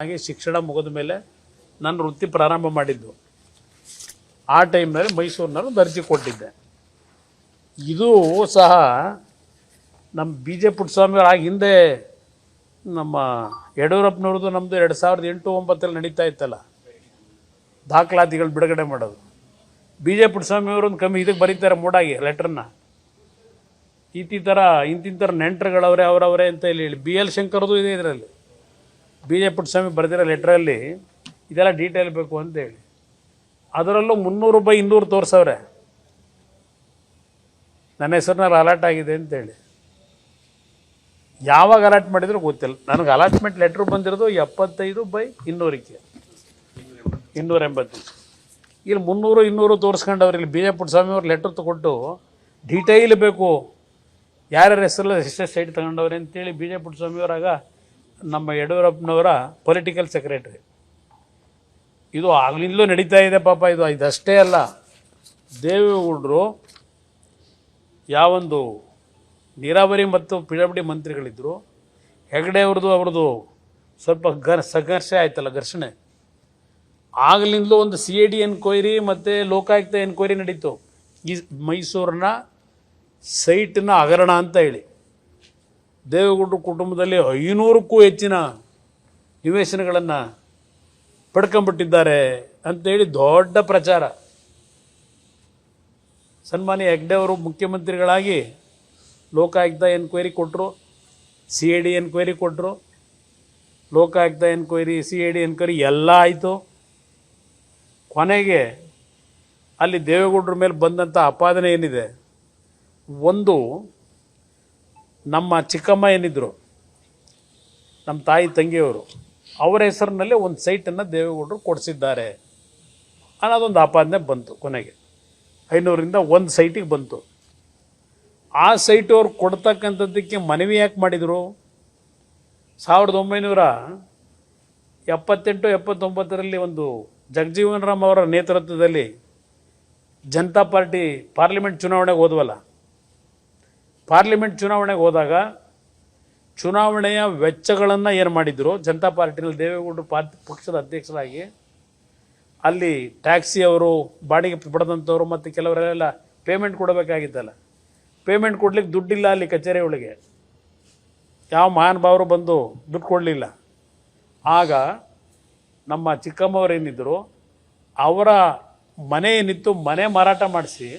ಹಾಗೆ ಶಿಕ್ಷಣ ಮುಗಿದ ಮೇಲೆ ನನ್ನ ವೃತ್ತಿ ಪ್ರಾರಂಭ ಮಾಡಿದ್ದು. ಆ ಟೈಮ್ನಲ್ಲಿ ಮೈಸೂರಿನಲ್ಲಿ ಒಂದು ಅರ್ಜಿ ಕೊಟ್ಟಿದ್ದೆ. ಇದು ಸಹ ನಮ್ಮ ಬಿ ಜೆ ಪುಟ್ಟಸ್ವಾಮಿ ಆಗ ಹಿಂದೆ ನಮ್ಮ ಯಡಿಯೂರಪ್ಪನವ್ರದ್ದು ನಮ್ಮದು 2008-9 ನಡೀತಾ ಇತ್ತಲ್ಲ ದಾಖಲಾತಿಗಳು ಬಿಡುಗಡೆ ಮಾಡೋದು. ಬಿ ಜೆ ಪುಟ್ಟಸ್ವಾಮಿಯವರೊಂದು ಕಮ್ಮಿ ಇದಕ್ಕೆ ಬರೀತಾರೆ ಮೂಡಾಗಿ ಲೆಟ್ರನ್ನ, ಇಂತಿಂಥರ ನೆಂಟರುಗಳವರೇ ಅವರವರೇ ಅಂತ ಹೇಳಿ ಬಿ ಎಲ್ ಶಂಕರ್ದು ಇದೆ. ಇದರಲ್ಲಿ ಬಿ ಜೆ ಪುಟ್ಟಸ್ವಾಮಿ ಬರೆದಿರೋ ಲೆಟ್ರಲ್ಲಿ ಇದೆಲ್ಲ ಡೀಟೇಲ್ ಬೇಕು ಅಂತೇಳಿ ಅದರಲ್ಲೂ 300 ರೂಪಾಯಿ 200 ತೋರಿಸವ್ರೆ ನನ್ನ ಹೆಸರಿನಲ್ಲಿ ಅಲಾಟ್ ಆಗಿದೆ ಅಂತೇಳಿ. ಯಾವಾಗ ಅಲಾಟ್ ಮಾಡಿದ್ರು ಗೊತ್ತಿಲ್ಲ ನನಗೆ. ಅಲಾಟ್ಮೆಂಟ್ ಲೆಟ್ರ್ ಬಂದಿರೋದು 75/200ಕ್ಕೆ 280. ಇಲ್ಲಿ 300-200 ತೋರಿಸ್ಕೊಂಡವ್ರು. ಇಲ್ಲಿ ಬಿ ಜೆ ಪುಟ್ಟಸ್ವಾಮಿ ಅವ್ರು ಲೆಟ್ರ್ ತಗೊಟ್ಟು ಡೀಟೈಲ್ ಬೇಕು ಯಾರ್ಯಾರ ಹೆಸರಲ್ಲ ಎಷ್ಟೆಷ್ಟು ಸೈಟ್ ತಗೊಂಡವ್ರೆ ಅಂತೇಳಿ ಬಿ ಜೆ ಪುಟ್ಟಸ್ವಾಮಿಯವರಾಗ ನಮ್ಮ ಯಡಿಯೂರಪ್ಪನವರ ಪೊಲಿಟಿಕಲ್ ಸೆಕ್ರೆಟರಿ. ಇದು ಆಗಲಿಂದಲೂ ನಡೀತಾ ಇದೆ ಪಾಪ. ಇದಷ್ಟೇ ಅಲ್ಲ, ದೇವೇಗೌಡರು ಯಾವೊಂದು ನೀರಾವರಿ ಮತ್ತು ಪಿಡಬ್ಲ್ಯೂ ಮಂತ್ರಿಗಳಿದ್ದರು, ಹೆಗಡೆ ಅವ್ರದ್ದು ಸ್ವಲ್ಪ ಸಂಘರ್ಷ ಆಯ್ತಲ್ಲ, ಘರ್ಷಣೆ. ಆಗಲಿಂದಲೂ ಒಂದು CID ಎನ್ಕ್ವೈರಿ ಮತ್ತು ಲೋಕಾಯುಕ್ತ ಎನ್ಕ್ವೈರಿ ನಡೀತು ಈ ಮೈಸೂರಿನ ಸೈಟ್ನ ಹಗರಣ ಅಂತ ಹೇಳಿ. ದೇವೇಗೌಡರ ಕುಟುಂಬದಲ್ಲಿ 500ಕ್ಕೂ ಹೆಚ್ಚಿನ ನಿವೇಶನಗಳನ್ನು ಪಡ್ಕೊಂಬಿಟ್ಟಿದ್ದಾರೆ ಅಂತೇಳಿ ದೊಡ್ಡ ಪ್ರಚಾರ. ಸನ್ಮಾನ್ಯ ಹೆಗ್ಡೆ ಅವರು ಮುಖ್ಯಮಂತ್ರಿಗಳಾಗಿ ಲೋಕಾಯುಕ್ತ ಎನ್ಕ್ವೈರಿ ಕೊಟ್ಟರು, CID ಎನ್ಕ್ವೈರಿ ಕೊಟ್ಟರು. ಲೋಕಾಯುಕ್ತ ಎನ್ಕ್ವೈರಿ, CID ಎನ್ಕ್ವೈರಿ ಎಲ್ಲ ಆಯಿತು. ಕೊನೆಗೆ ಅಲ್ಲಿ ದೇವೇಗೌಡರ ಮೇಲೆ ಬಂದಂಥ ಆಪಾದನೆ ಏನಿದೆ, ಒಂದು ನಮ್ಮ ಚಿಕ್ಕಮ್ಮ ಏನಿದ್ರು, ನಮ್ಮ ತಾಯಿ ತಂಗಿಯವರು, ಅವರ ಹೆಸರಿನಲ್ಲೇ ಒಂದು ಸೈಟನ್ನು ದೇವೇಗೌಡರು ಕೊಡಿಸಿದ್ದಾರೆ ಅನ್ನೋದೊಂದು ಆಪಾದನೆ ಬಂತು. ಕೊನೆಗೆ 500ರಿಂದ 1 ಸೈಟಿಗೆ ಬಂತು. ಆ ಸೈಟು ಅವ್ರು ಕೊಡ್ತಕ್ಕಂಥದ್ದಕ್ಕೆ ಮನವಿ ಯಾಕೆ ಮಾಡಿದರು? 1978-79ರಲ್ಲಿ ಒಂದು ಜಗಜೀವನ್ ರಾಮ್ ಅವರ ನೇತೃತ್ವದಲ್ಲಿ ಜನತಾ ಪಾರ್ಟಿ ಪಾರ್ಲಿಮೆಂಟ್ ಚುನಾವಣೆಗೆ ಹೋದ್ವಲ್ಲ. ಪಾರ್ಲಿಮೆಂಟ್ ಚುನಾವಣೆಗೆ ಹೋದಾಗ ಚುನಾವಣೆಯ ವೆಚ್ಚಗಳನ್ನು ಏನು ಮಾಡಿದ್ರು, ಜನತಾ ಪಾರ್ಟಿನಲ್ಲಿ ದೇವೇಗೌಡರು ಪಕ್ಷದ ಅಧ್ಯಕ್ಷರಾಗಿ ಅಲ್ಲಿ ಟ್ಯಾಕ್ಸಿ ಅವರು, ಬಾಡಿಗೆ ಪಡೆದಂಥವ್ರು ಮತ್ತು ಕೆಲವರೆಲ್ಲ ಪೇಮೆಂಟ್ ಕೊಡಬೇಕಾಗಿತ್ತಲ್ಲ. ಪೇಮೆಂಟ್ ಕೊಡ್ಲಿಕ್ಕೆ ದುಡ್ಡಿಲ್ಲ ಅಲ್ಲಿ ಕಚೇರಿ ಒಳಗೆ. ಯಾವ ಮಹಾನುಭಾವರು ಬಂದು ದುಡ್ಡು ಕೊಡಲಿಲ್ಲ. ಆಗ ನಮ್ಮ ಚಿಕ್ಕಮ್ಮವರೇನಿದ್ದರು ಅವರ ಮನೆ ಏನಿತ್ತು, ಮನೆ ಮಾರಾಟ ಮಾಡಿಸಿ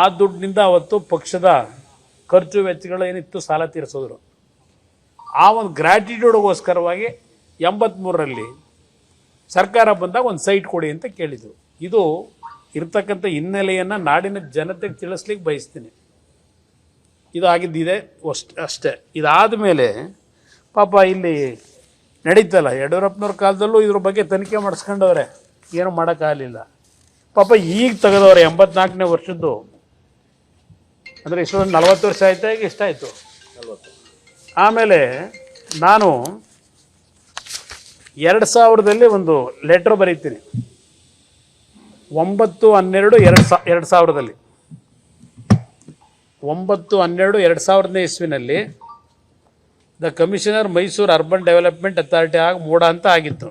ಆ ದುಡ್ಡಿನಿಂದ ಅವತ್ತು ಪಕ್ಷದ ಖರ್ಚು ವೆಚ್ಚಗಳು ಏನಿತ್ತು ಸಾಲ ತೀರಿಸಿದ್ರು. ಆ ಒಂದು ಗ್ರ್ಯಾಟಿಟ್ಯೂಡ್ಗೋಸ್ಕರವಾಗಿ 83ರಲ್ಲಿ ಸರ್ಕಾರ ಬಂದಾಗ ಒಂದು ಸೈಟ್ ಕೊಡಿ ಅಂತ ಕೇಳಿದರು. ಇದು ಇರ್ತಕ್ಕಂಥ ಹಿನ್ನೆಲೆಯನ್ನು ನಾಡಿನ ಜನತೆಗೆ ತಿಳಿಸ್ಲಿಕ್ಕೆ ಬಯಸ್ತೀನಿ. ಇದು ಆಗಿದ್ದಿದೆ ಅಷ್ಟೇ. ಇದಾದ ಮೇಲೆ ಪಾಪ ಇಲ್ಲಿ ನಡೀತಲ್ಲ, ಯಡಿಯೂರಪ್ಪನವ್ರ ಕಾಲದಲ್ಲೂ ಇದ್ರ ಬಗ್ಗೆ ತನಿಖೆ ಮಾಡಿಸ್ಕೊಂಡವ್ರೆ, ಏನೂ ಮಾಡೋಕ್ಕಾಗಲಿಲ್ಲ. ಪಾಪ ಈಗ ತೆಗೆದವ್ರೆ 84ನೇ ವರ್ಷದ್ದು, ಅಂದರೆ ಇಷ್ಟೊಂದು 40 ವರ್ಷ ಆಯ್ತಾ, ಈಗ ಎಷ್ಟಾಯಿತು 40. ಆಮೇಲೆ ನಾನು 2000ದಲ್ಲಿ ಒಂದು ಲೆಟ್ರ್ ಬರೀತೀನಿ, 9/12/2000ದಲ್ಲಿ 9/12/2000ನೇ ಇಸ್ವಿನಲ್ಲಿ the commissioner Mysore urban development authority ಆಗಿ ಮೂಡ ಅಂತ ಆಗಿತ್ತು.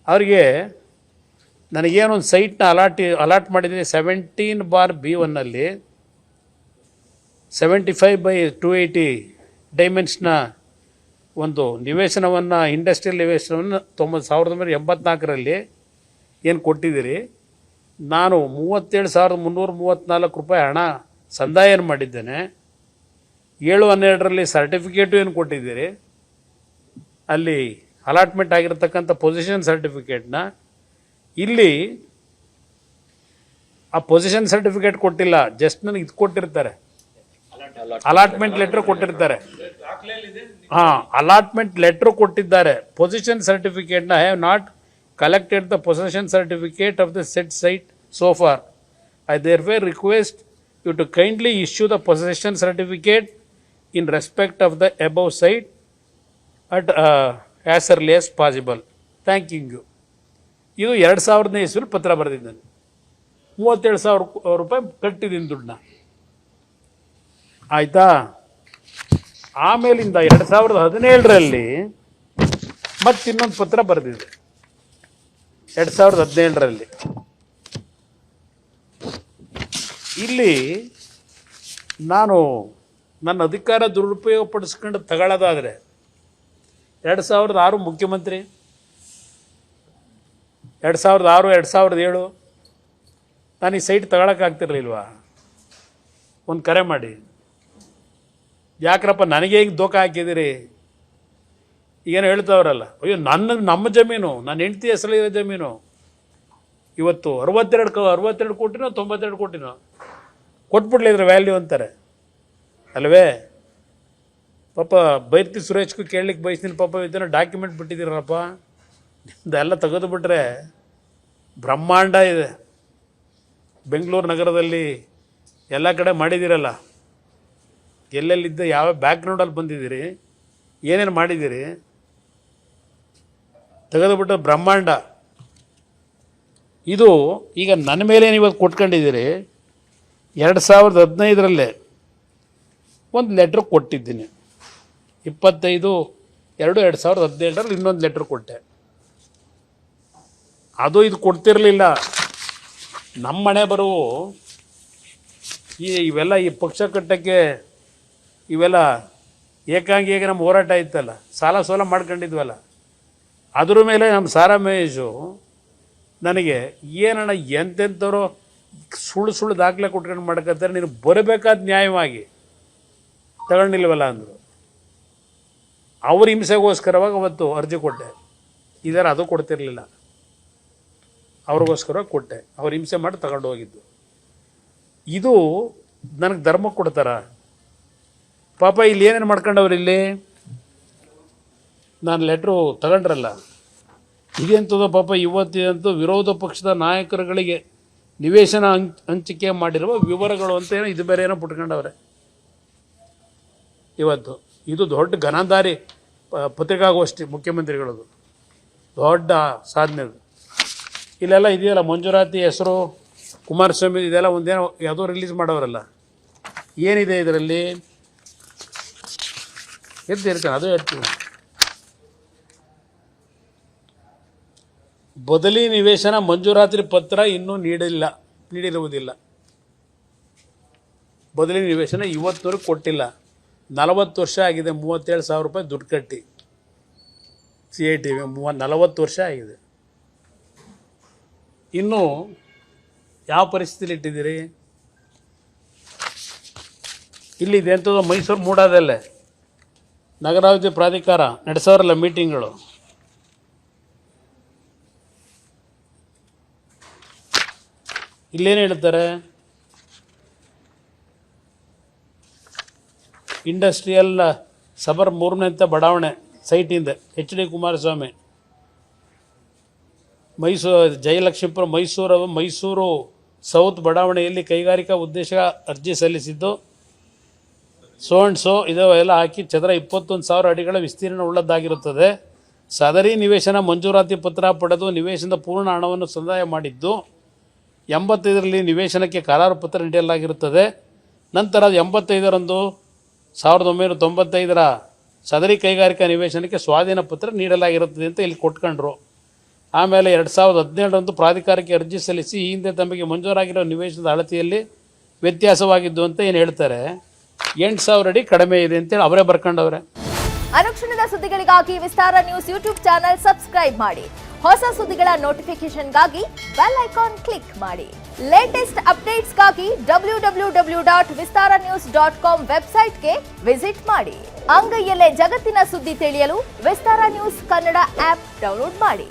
ಅವರಿಗೆ ನನಗೇನೊಂದು ಸೈಟ್ನ ಅಲಾಟ್ ಮಾಡಿದ್ದೀನಿ 17/B1ನಲ್ಲಿ 75/280 ಡೈಮೆನ್ಸ್ನ ಒಂದು ನಿವೇಶನವನ್ನು, ಇಂಡಸ್ಟ್ರಿಯಲ್ ನಿವೇಶನವನ್ನು 1984ರಲ್ಲಿ ಏನು ಕೊಟ್ಟಿದ್ದೀರಿ. ನಾನು 37,334 ರೂಪಾಯಿ ಹಣ ಸಂದಾಯ ಏನು ಮಾಡಿದ್ದೇನೆ. 7/12ರಲ್ಲಿ ಸರ್ಟಿಫಿಕೇಟು ಏನು ಕೊಟ್ಟಿದ್ದೀರಿ, ಅಲ್ಲಿ ಅಲಾಟ್ಮೆಂಟ್ ಆಗಿರ್ತಕ್ಕಂಥ ಪೊಸಿಷನ್ ಸರ್ಟಿಫಿಕೇಟ್ನ ಇಲ್ಲಿ ಆ ಪೊಸಿಷನ್ ಸರ್ಟಿಫಿಕೇಟ್ ಕೊಟ್ಟಿಲ್ಲ, ಜಸ್ಟ್ ನನಗೆ ಇದು ಕೊಟ್ಟಿರ್ತಾರೆ, ಅಲಾಟ್ಮೆಂಟ್ ಲೆಟ್ರ್ ಕೊಟ್ಟಿರ್ತಾರೆ. ಅಲಾಟ್ಮೆಂಟ್ ಲೆಟ್ರ್ ಕೊಟ್ಟಿದ್ದಾರೆ. ಪೊಸಿಷನ್ ಸರ್ಟಿಫಿಕೇಟ್ನ I have not collected the possession certificate of the set site so far. I therefore request you to kindly issue the possession certificate in respect of the above site at as early as possible. Thanking you. ಇದು 2000ನೇ ಇಸ್ವಿಲಿ ಪತ್ರ ಬರೆದಿದ್ದಾನೆ. 37,000 ರೂಪಾಯಿ ಕಟ್ಟಿದ್ದೀನಿ ದುಡ್ಡನ್ನ, ಆಯಿತಾ. ಆಮೇಲಿಂದ 2017ರಲ್ಲಿ ಮತ್ತು ಇನ್ನೊಂದು ಪತ್ರ ಬರೆದಿದೆ 2017ರಲ್ಲಿ. ಇಲ್ಲಿ ನಾನು ನನ್ನ ಅಧಿಕಾರ ದುರುಪಯೋಗ ಪಡಿಸ್ಕೊಂಡು ತಗೊಳ್ಳೋದಾದರೆ 2006 ಮುಖ್ಯಮಂತ್ರಿ, 2006 2007 ನಾನು ಈ ಸೈಟ್ ತಗೊಳಕ್ಕಾಗ್ತಿರ್ಲಿಲ್ವಾ? ಒಂದು ಕರೆ ಮಾಡಿ, ಯಾಕ್ರಪ್ಪ ನನಗೆ ಹಿಂಗೆ ದೋಖ ಹಾಕಿದ್ದೀರಿ? ಈಗೇನು ಹೇಳ್ತಾವ್ರಲ್ಲ, ಅಯ್ಯೋ ನಮ್ಮ ಜಮೀನು, ನನ್ನ ಹೆಂಡತಿ ಹೆಸರಿರೋ ಜಮೀನು ಇವತ್ತು 62 ಕೋಟಿನೋ 92 ಕೋಟಿನೋ ಕೊಟ್ಬಿಡ್ಲಿ ಇದ್ರ ವ್ಯಾಲ್ಯೂ ಅಂತಾರೆ ಅಲ್ವೇ? ಪಾಪ ಬೈರ್ತಿ ಸುರೇಶ್ಗೂ ಕೇಳಲಿಕ್ಕೆ ಬಯಸ್ತೀನಿ, ಪಾಪ ಇದನ್ನು ಡಾಕ್ಯುಮೆಂಟ್ ಬಿಟ್ಟಿದ್ದೀರಪ್ಪ, ಇದೆಲ್ಲ ತೆಗೆದುಬಿಟ್ರೆ ಬ್ರಹ್ಮಾಂಡ ಇದೆ. ಬೆಂಗಳೂರು ನಗರದಲ್ಲಿ ಎಲ್ಲ ಕಡೆ ಮಾಡಿದ್ದೀರಲ್ಲ, ಎಲ್ಲೆಲ್ಲಿದ್ದ ಯಾವ ಬ್ಯಾಕ್ಗ್ರೌಂಡಲ್ಲಿ ಬಂದಿದ್ದೀರಿ, ಏನೇನು ಮಾಡಿದ್ದೀರಿ, ತೆಗೆದುಬಿಟ್ಟು ಬ್ರಹ್ಮಾಂಡ. ಇದು ಈಗ ನನ್ನ ಮೇಲೆ ನೀವು ಕೊಟ್ಕೊಂಡಿದ್ದೀರಿ. 2015ರಲ್ಲೇ ಒಂದು ಲೆಟ್ರ್ ಕೊಟ್ಟಿದ್ದೀನಿ, 25/2/2017ರಲ್ಲಿ ಇನ್ನೊಂದು ಲೆಟ್ರ್ ಕೊಟ್ಟೆ. ಅದು ಇದು ಕೊಡ್ತಿರಲಿಲ್ಲ. ನಮ್ಮ ಮನೆ ಬರುವು ಇವೆಲ್ಲ ಈ ಪಕ್ಷ ಕಟ್ಟಕ್ಕೆ ಇವೆಲ್ಲ ಏಕಾಂಗಿಯಾಗಿ ನಮ್ಮ ಹೋರಾಟ ಇತ್ತಲ್ಲ, ಸಾಲ ಮಾಡ್ಕೊಂಡಿದ್ವಲ್ಲ, ಅದ್ರ ಮೇಲೆ ನಮ್ಮ ಸಾರಾ ಮಹೇಶು ನನಗೆ ಏನಣ್ಣ ಎಂತೆಂಥವ್ರು ಸುಳ್ಳು ದಾಖಲೆ ಕೊಟ್ಕೊಂಡು ಮಾಡ್ಕೊತಾರೆ, ನೀನು ಬರಬೇಕಾದ ನ್ಯಾಯವಾಗಿ ತಗೊಂಡಿಲ್ವಲ್ಲ ಅಂದರು. ಅವ್ರ ಹಿಂಸೆಗೋಸ್ಕರವಾಗಿ ಅವತ್ತು ಅರ್ಜಿ ಕೊಟ್ಟೆ. ಇದರ ಅದು ಕೊಡ್ತಿರಲಿಲ್ಲ, ಅವ್ರಿಗೋಸ್ಕರ ಕೊಟ್ಟೆ. ಅವ್ರು ಹಿಂಸೆ ಮಾಡಿ ತಗೊಂಡು ಹೋಗಿದ್ದು. ಇದು ನನಗೆ ಧರ್ಮ ಕೊಡ್ತಾರ? ಪಾಪ ಇಲ್ಲಿ ಏನೇನು ಮಾಡ್ಕೊಂಡವ್ರು, ಇಲ್ಲಿ ನಾನು ಲೆಟ್ರು ತಗೊಂಡ್ರಲ್ಲ, ಇದೆಂಥದ್ದು ಪಾಪ ಇವತ್ತಿನಂತೂ ವಿರೋಧ ಪಕ್ಷದ ನಾಯಕರುಗಳಿಗೆ ನಿವೇಶನ ಹಂಚಿಕೆ ಮಾಡಿರುವ ವಿವರಗಳು ಅಂತ ಏನೋ ಇದು ಬೇರೆ ಏನೋ ಬಿಟ್ಕೊಂಡವ್ರೆ ಇವತ್ತು. ಇದು ದೊಡ್ಡ ಘನಧಾರಿ ಪತ್ರಿಕಾಗೋಷ್ಠಿ ಮುಖ್ಯಮಂತ್ರಿಗಳದು, ದೊಡ್ಡ ಸಾಧನೆ. ಇಲ್ಲೆಲ್ಲ ಇದೆಯಲ್ಲ ಮಂಜೂರಾತಿ ಹೆಸರು ಕುಮಾರಸ್ವಾಮಿ, ಇದೆಲ್ಲ ಒಂದೇನೋ ಯಾವುದೋ ರಿಲೀಸ್ ಮಾಡೋರಲ್ಲ, ಏನಿದೆ ಇದರಲ್ಲಿ? ಇರ್ತಾನೆ, ಅದು ಹೇಳ್ತೀವಿ. ಬದಲಿ ನಿವೇಶನ ಮಂಜೂರಾತಿ ಪತ್ರ ಇನ್ನೂ ನೀಡಿರುವುದಿಲ್ಲ. ಬದಲಿ ನಿವೇಶನ ಇವತ್ತವರೆಗೂ ಕೊಟ್ಟಿಲ್ಲ. 40 ವರ್ಷ ಆಗಿದೆ, 37,000 ರೂಪಾಯಿ ದುಡ್ಡು ಕಟ್ಟಿ CIT 40 ವರ್ಷ ಆಗಿದೆ. ಇನ್ನೂ ಯಾವ ಪರಿಸ್ಥಿತಿಲಿ ಇಟ್ಟಿದ್ದೀರಿ? ಇಲ್ಲಿ ಇದೆಂಥದ್ದು ಮೈಸೂರು ಮೂಡಾದಲ್ಲೇ ನಗರಾಭಿವೃದ್ಧಿ ಪ್ರಾಧಿಕಾರ ನಡೆಸೋರಲ್ಲ ಮೀಟಿಂಗ್ಗಳು, ಇಲ್ಲೇನು ಹೇಳ್ತಾರೆ? ಇಂಡಸ್ಟ್ರಿಯಲ್ ಸಬರ್ 3ನೇ ಬಡಾವಣೆ ಸೈಟಿಂದ HD ಕುಮಾರಸ್ವಾಮಿ, ಜಯಲಕ್ಷ್ಮೀಪುರ ಮೈಸೂರು ಸೌತ್ ಬಡಾವಣೆಯಲ್ಲಿ ಕೈಗಾರಿಕಾ ಉದ್ದೇಶ ಅರ್ಜಿ ಸಲ್ಲಿಸಿದ್ದು ಇದೆಲ್ಲ ಹಾಕಿ ಚದರ 21,000 ಅಡಿಗಳ ವಿಸ್ತೀರ್ಣ ಉಳ್ಳದ್ದಾಗಿರುತ್ತದೆ. ಸದರಿ ನಿವೇಶನ ಮಂಜೂರಾತಿ ಪತ್ರ ಪಡೆದು ನಿವೇಶನದ ಪೂರ್ಣ ಹಣವನ್ನು ಸಂದಾಯ ಮಾಡಿದ್ದು 85ರಲ್ಲಿ ನಿವೇಶನಕ್ಕೆ ಕರಾರು ಪತ್ರ ನೀಡಲಾಗಿರುತ್ತದೆ. ನಂತರ 85ರಂದು 1995ರ ಸದರಿ ಕೈಗಾರಿಕಾ ನಿವೇಶನಕ್ಕೆ ಸ್ವಾಧೀನ ಪತ್ರ ನೀಡಲಾಗಿರುತ್ತದೆ ಅಂತ ಇಲ್ಲಿ ಕೊಟ್ಕೊಂಡ್ರು. ಆಮೇಲೆ 2017ರಂದು ಪ್ರಾಧಿಕಾರಕ್ಕೆ ಅರ್ಜಿ ಸಲ್ಲಿಸಿ ಈ ಹಿಂದೆ ತಮಗೆ ಮಂಜೂರಾಗಿರೋ ನಿವೇಶನದ ಅಳತೆಯಲ್ಲಿ ವ್ಯತ್ಯಾಸವಾಗಿದ್ದು ಅಂತ ಏನು ಹೇಳ್ತಾರೆ. 8,000 ಅಡಿ ಕಡಿಮೆ ಇದೆ ಅಂತೇಳಿ ಅವರೇ ಬರ್ಕೊಂಡವ್ರೆ. ಅನುಕ್ಷಣದ ಸುದ್ದಿಗಳಿಗಾಗಿ ವಿಸ್ತಾರ ನ್ಯೂಸ್ ಯೂಟ್ಯೂಬ್ ಚಾನೆಲ್ ಸಬ್ಸ್ಕ್ರೈಬ್ ಮಾಡಿ. ಹೊಸ ಸುದ್ದಿಗಳ ನೋಟಿಫಿಕೇಶನ್ಗಾಗಿ ಬೆಲ್ ಐಕಾನ್ ಕ್ಲಿಕ್ ಮಾಡಿ. ಲೇಟೆಸ್ಟ್ ಅಪ್ಡೇಟ್ಸ್ಗಾಗಿ www.vistaranews.com ವೆಬ್ಸೈಟ್ಗೆ ವಿಸಿಟ್ ಮಾಡಿ. ಅಂಗೈಯಲ್ಲೇ ಜಗತ್ತಿನ ಸುದ್ದಿ ತಿಳಿಯಲು ವಿಸ್ತಾರ ನ್ಯೂಸ್ ಕನ್ನಡ ಆಪ್ ಡೌನ್ಲೋಡ್ ಮಾಡಿ.